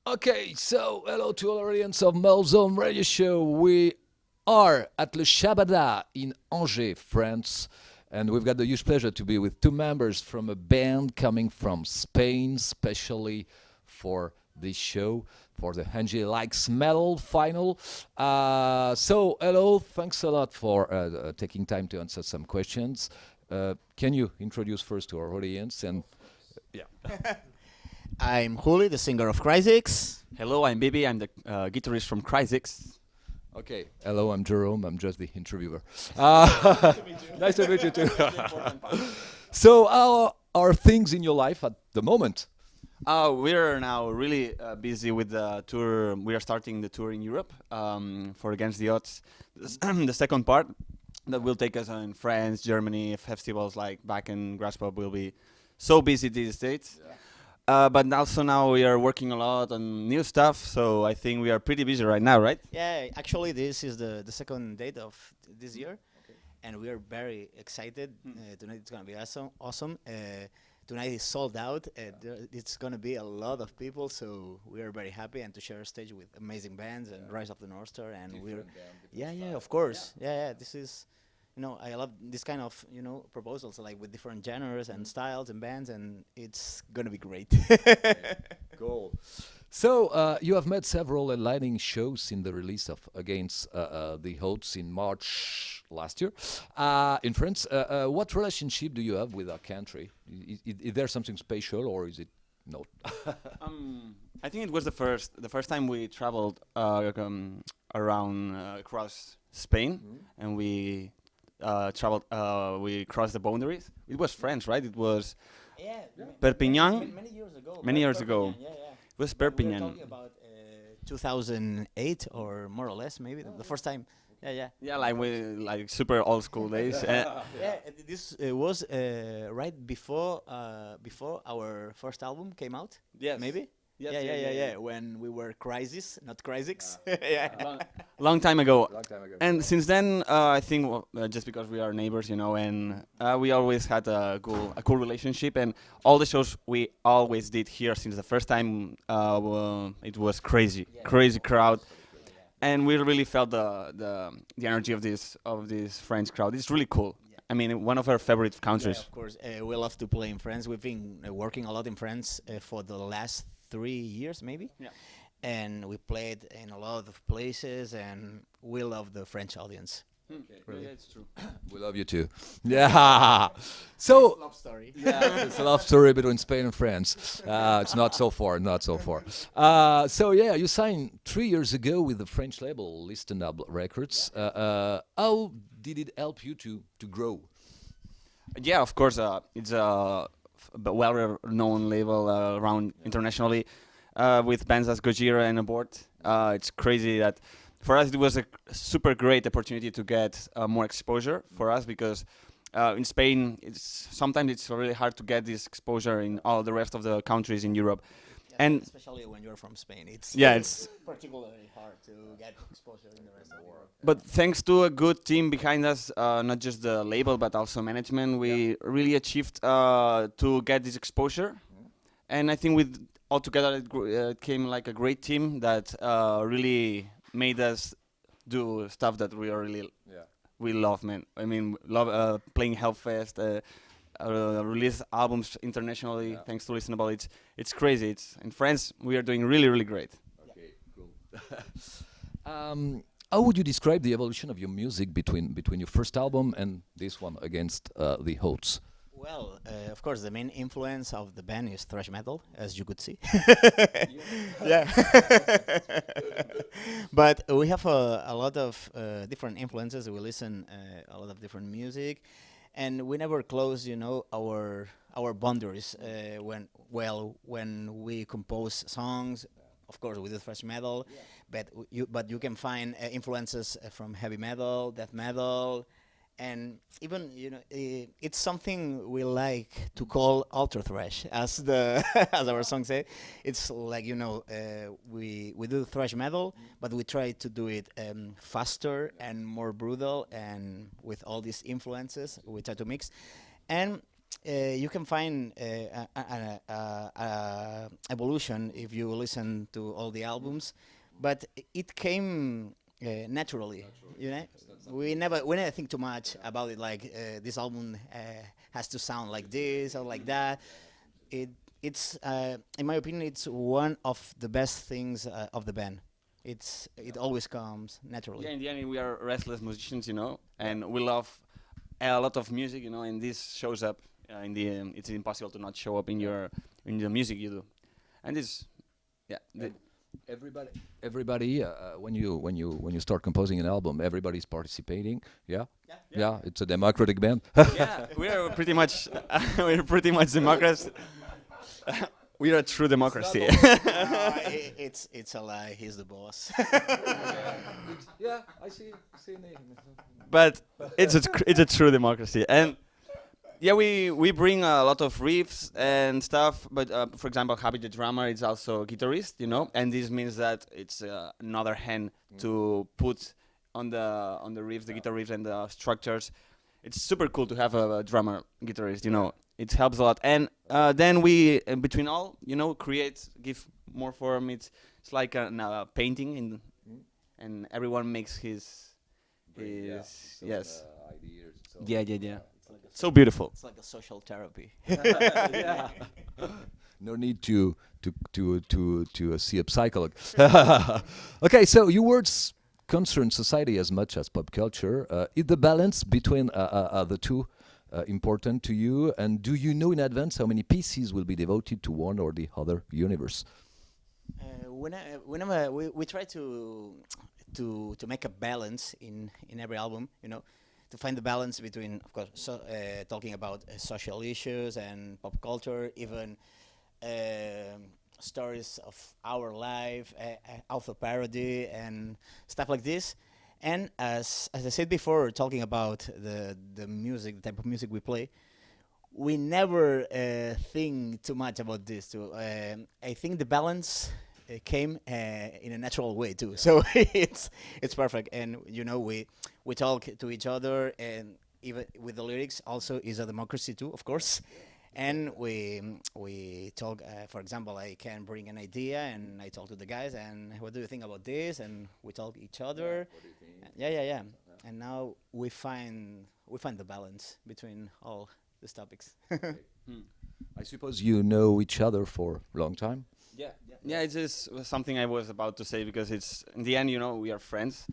Okay, so hello to all audience of Melzone Radio Show. We are at Le Chabada in Angers, France, and we've got the huge pleasure to be with two members from a band coming from Spain, especially for this show, for the Angers Likes Metal final. So, hello, thanks a lot for taking time to answer some questions. Can you introduce first to our audience and yeah. I'm Juli, the singer of CRISIX. Hello, I'm Bibi. I'm the guitarist from CRISIX. Okay. Hello, I'm Jerome. I'm just the interviewer. Nice to meet you too. So, how are things in your life at the moment? We're now really busy with the tour. We are starting the tour in Europe for Against the Odds. The second part that will take us in France, Germany, festivals like Back and Graspop will be so busy these days. Yeah. But also now we are working a lot on new stuff, so I think we are pretty busy right now, right? Yeah, actually this is the second date of this year, and we are very excited. Tonight it's going to be awesome. Tonight is sold out. It's going to be a lot of people, so we are very happy and to share a stage with amazing bands and Rise of the North Star. And of course. Yeah, this is, I love this kind of, proposals, like with different genres and styles and bands, and it's going to be great. Cool. So, you have made several enlightening shows in the release of Against the Odds in March last year in France. What relationship do you have with our country? Is there something special, or is it not? I think it was the first time we traveled around across Spain, and we traveled. We crossed the boundaries. It was France, right? It was Perpignan. Many years ago. Yeah. It was We're Perpignan. talking about 2008 or more or less, maybe the first time. Yeah. Yeah, like super old school days. This was right before our first album came out. Yes. Maybe. Yes, Yeah. When we were Crisis, not CRISIX. Long time ago. Long time ago. And since then, I think just because we are neighbors, and we always had a cool relationship, and all the shows we always did here since the first time, it was crazy crowd, and we really felt the energy of this French crowd. It's really cool. I mean, one of our favorite countries. Yeah, of course, we love to play in France. We've been working a lot in France for the last 3 years, maybe. Yeah. And we played in a lot of places, and we love the French audience. Really? Yeah, it's true. We love you too. Yeah. So, Love story. yeah, it's a love story between Spain and France. It's not so far. So yeah, you signed 3 years ago with the French label Listen Up Records. How did it help you to grow? Yeah, of course. It's a well-known label around internationally with bands as Gojira and Abort. It's crazy that for us it was a super great opportunity to get more exposure for us, because in Spain sometimes it's really hard to get this exposure in all the rest of the countries in Europe. And especially when you're from Spain, it's particularly hard to get exposure in the rest of the world. But thanks to a good team behind us, not just the label but also management, we really achieved to get this exposure. And I think with all together it came like a great team that really made us do stuff that we are really we love, man. I mean, love playing Hellfest, release albums internationally. Thanks to Listen About It. It's crazy. It's in France. We are doing really great. Okay, cool. How would you describe the evolution of your music between your first album and this one, Against the Odds? Well, of course, the main influence of the band is thrash metal, as you could see. Yeah. But we have a lot of different influences. We listen a lot of different music, and we never close, our boundaries. When we compose songs, of course, we do thrash metal, but you can find influences from heavy metal, death metal. And even it's something we like to call ultra thrash, as as our song say. It's like we do thrash metal, but we try to do it faster and more brutal, and with all these influences we try to mix. And you can find evolution if you listen to all the albums, but it came naturally. You know, we never think too much about it. Like this album has to sound like this or like that. It's in my opinion, it's one of the best things of the band. It always comes naturally. Yeah, in the end, we are restless musicians, you know, and we love a lot of music, you know, and this shows up in the. It's impossible to not show up in the music you do, and this, yeah. Everybody, when you start composing an album, everybody's participating. Yeah, yeah. It's a democratic band. Yeah, we are pretty much we're pretty much democrats. We are a true democracy. It's a lie. He's the boss. Yeah, I see. But it's a true democracy, and yeah, we bring a lot of riffs and stuff. But for example, Javi the drummer is also a guitarist, you know, and this means that it's another hand to put on the riffs, the guitar riffs and the structures. It's super cool to have a drummer guitarist, you know. It helps a lot, and then we between all, you know, give more form. It's like a painting, and everyone makes his yes. Ideas. Yeah. So beautiful. It's like a social therapy. Yeah. No need to see a psychologist. Okay, so your words concern society as much as pop culture. Is the balance between the two important to you? And do you know in advance how many pieces will be devoted to one or the other universe? Whenever we try to make a balance in every album, you know, to find the balance between, of course, talking about social issues and pop culture, even stories of our life, auto parody and stuff like this. And as I said before, talking about the music, the type of music we play, we never think too much about this too. I think the balance came in a natural way too. So it's perfect. And you know, we talk to each other, and even with the lyrics also is a democracy too, of course. And we talk. For example, I can bring an idea, and I talk to the guys, and what do you think about this? And we talk each other. What do you think? Yeah. And now we find the balance between all these topics. I suppose you know each other for a long time. Yeah, it's just something I was about to say, because it's in the end, you know, we are friends.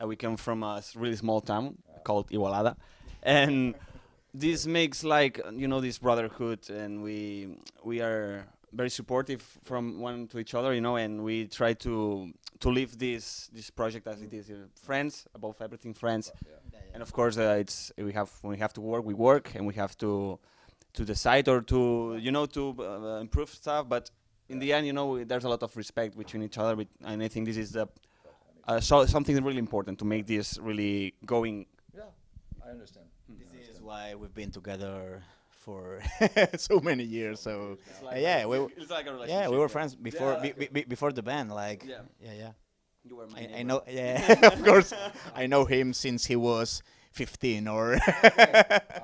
We come from a really small town called Igualada, and this makes like, you know, this brotherhood, and we are very supportive from one to each other, you know, and we try to live this project as it is, you know, friends above everything, friends. And of course, it's when we have to work, we work, and we have to decide or to, you know, to improve stuff. But in the end, you know, there's a lot of respect between each other, and I think this is something really important to make this really going. Yeah, I understand. This is why we've been together for so many years. So It's like it's like a relationship. yeah, we were friends before Yeah, before the band. Like Yeah. yeah. You were my I neighbor. know. Yeah, of course. I know him since he was 15 or. Oh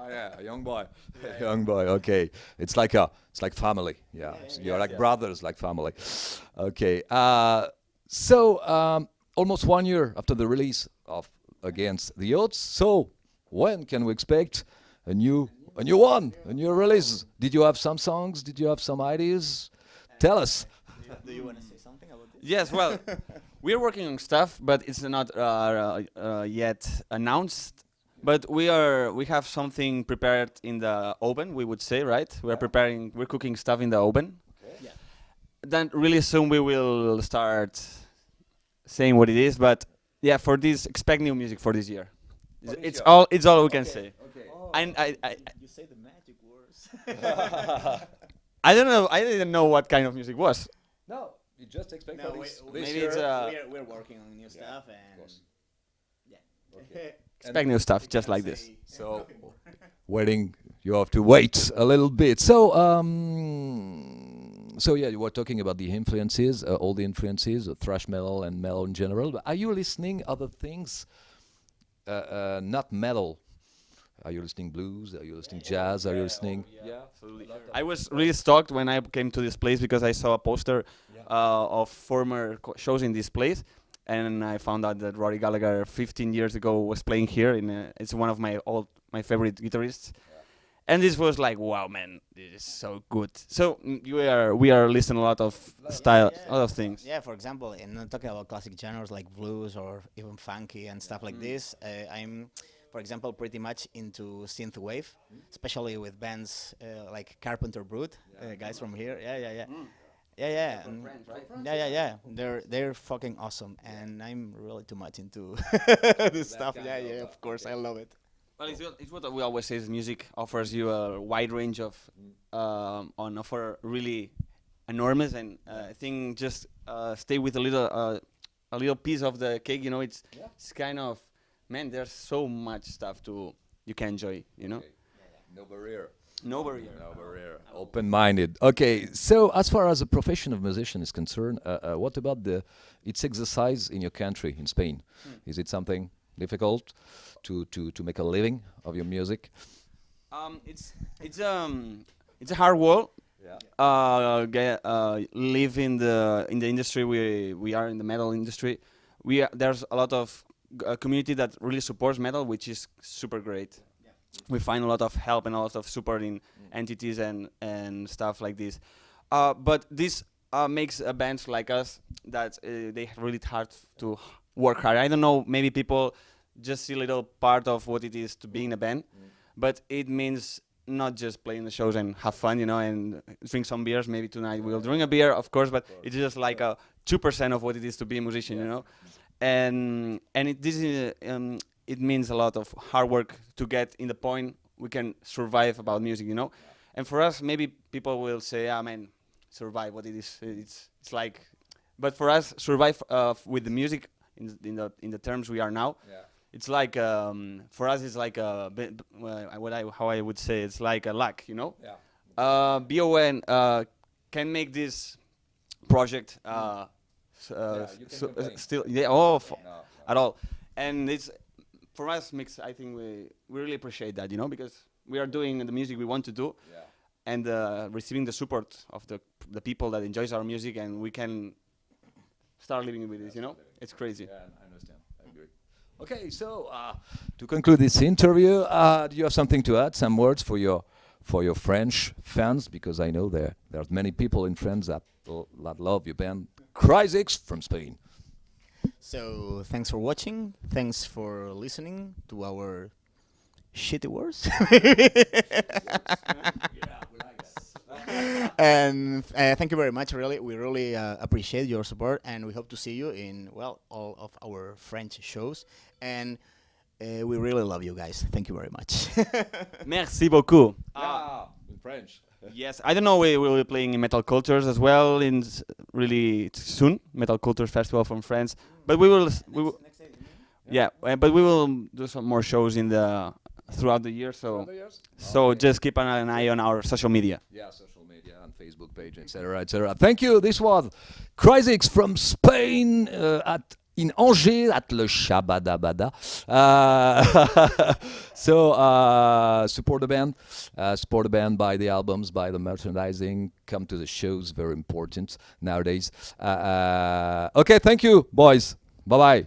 yeah, a young boy. Young boy. Okay, it's like family. Yeah, so you're like brothers, like family. Okay. So almost 1 year after the release of Against the Odds. So when can we expect a new release? Did you have some songs? Did you have some ideas? Tell us. Do you want to say something about this? Yes, well, we're working on stuff, but it's not yet announced. But we have something prepared in the oven, we would say, right? We're cooking stuff in the oven. Yeah. Then really soon we will start saying what it is. But yeah, for this, expect new music for this year. It's all we can say. Okay. I You say the magic words. I don't know. I didn't know what kind of music was. No, you just expect No, for we- this maybe year. it's we're working on new stuff, of and course. yeah. Expect new stuff, just like this. So, you have to wait a little bit. So, yeah, you were talking about the influences, all the influences, thrash metal and metal in general. But are you listening other things, not metal? Are you listening blues? Are you listening jazz? Are you listening? Yeah, Absolutely. I was really stoked when I came to this place because I saw a poster of former shows in this place, and I found out that Rory Gallagher 15 years ago was playing here. It's one of my favorite guitarists, and this was like, wow, man, this is so good. So we are listening a lot of style, a lot of things. Yeah, for example, in talking about classic genres like blues or even funky and stuff like this, I'm, for example, pretty much into synth wave, especially with bands like Carpenter Brut, guys from here. They're fucking awesome, and I'm really too much into this stuff. Yeah, of course, I love it. Well, it's what we always say: is music offers you a wide range of on offer, really enormous, and I think just stay with a little piece of the cake. You know, it's kind of, man. There's so much stuff you can enjoy. You know, No barrier. no barrier. No barrier. Open-minded. Okay, so as far as the profession of musician is concerned, what about its exercise in your country, in Spain? Is it something difficult to make a living of your music? It's a hard world. Live in the industry we are in the metal industry. There's a lot of community that really supports metal, which is super great. We find a lot of help and a lot of support in entities and stuff like this. But this makes bands like us that they really hard to work hard. I don't know, maybe people just see a little part of what it is to be in a band, but it means not just playing the shows and have fun, you know, and drink some beers. Maybe tonight we'll drink a beer, of course, but it's just like a 2% of what it is to be a musician, you know. And it means a lot of hard work to get in the point we can survive about music, you know. And for us, maybe people will say, "Ah, man, survive what it is." It's like, but for us, survive with the music in the terms we are now. It's like for us, it's like a bit, how I would say, it's like a luck, you know. BON can make this project still at all, and it's for us makes, I think we really appreciate that, you know, because we are doing the music we want to do, and receiving the support of the people that enjoys our music, and we can start living with this, you know. It's crazy. Yeah, I understand. I agree. Okay, so to conclude this interview, do you have something to add? Some words for your French fans, because I know there's many people in France that love your band, CRISIX from Spain. So thanks for watching. Thanks for listening to our shitty words. And thank you very much. Really, we really appreciate your support, and we hope to see you in all of our French shows. And we really love you guys. Thank you very much. Merci beaucoup. In French. Yes, I don't know. We will be playing in Metal Cultures as well in really soon. Metal Cultures Festival from France, but we will. But we will do some more shows throughout the year. So just keep an eye on our social media. Yeah, social media and Facebook page, etc., etc. Thank you. This was CRISIX from Spain in Angers at le Chabada. So support the band, buy the albums, buy the merchandising, come to the shows, very important nowadays. Okay, thank you, boys. Bye-bye.